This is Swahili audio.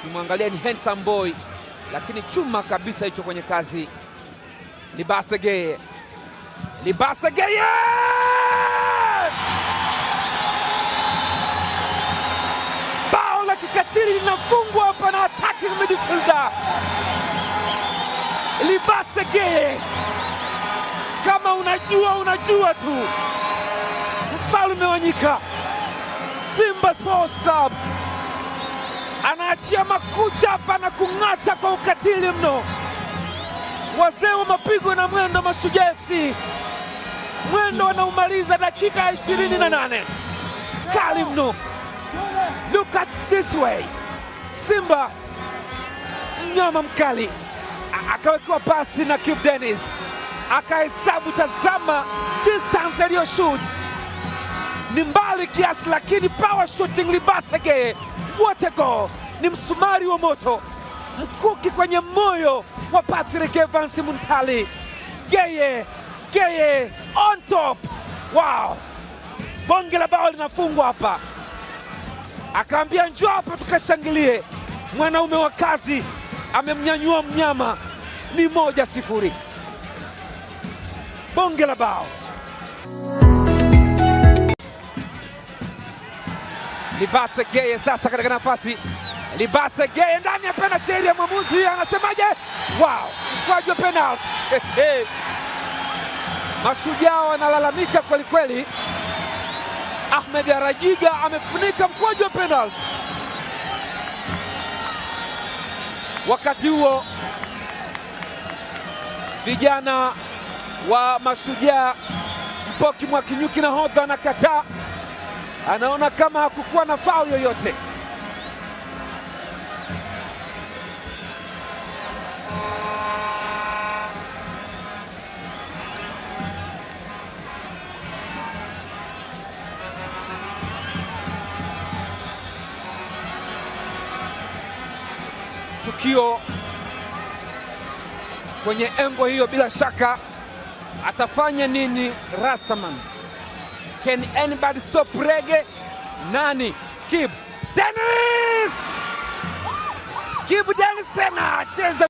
Kimwangalia ni handsome boy, lakini chuma kabisa hicho kwenye kazi. Libase Geye, Libase Geye! Bao la kikatili linafungwa hapa na attacking midfielder Libase Geye. Kama unajua tu. Mfalme wa nyika, Simba Sports Club anaachia makucha hapa na kung'ata kwa ukatili mno. Wazee wa mapigo na mwendo Mashujaa FC, mwendo wanaumaliza dakika ya 28. Kali mno. Look at this way. Simba mnyama mkali akawekewa pasi na Kibu Denis, akahesabu. Tazama distance aliyo shoot ni mbali kiasi, lakini power shooting Libase Geye. What a goal! Ni msumari wa moto, mkuki kwenye moyo wa Patrick Evans Muntali. Geye on top. Wow! Bonge la bao linafungwa hapa. Akaambia njoo hapa tukashangilie. Mwanaume wa kazi amemnyanyua mnyama. Ni 1-0. Bonge la bao. Libase Geye sasa katika nafasi. Libase Geye ndani ya penalty area. Mwamuzi anasemaje? Wow! Mkwaju wa penalty. Mashujaa wanalalamika kweli kweli. Ahmed Arajiga amefunika mkwaju wa penalty. Wakati huo vijana wa Mashujaa, Mpoki Mwakinyuki nahodha anakataa, anaona kama hakukuwa na foul yoyote. Tukio kwenye engo hiyo, bila shaka atafanya nini Rastaman? Can anybody stop Reggae? Nani? Kibu Denis! Kibu Denis tena cheza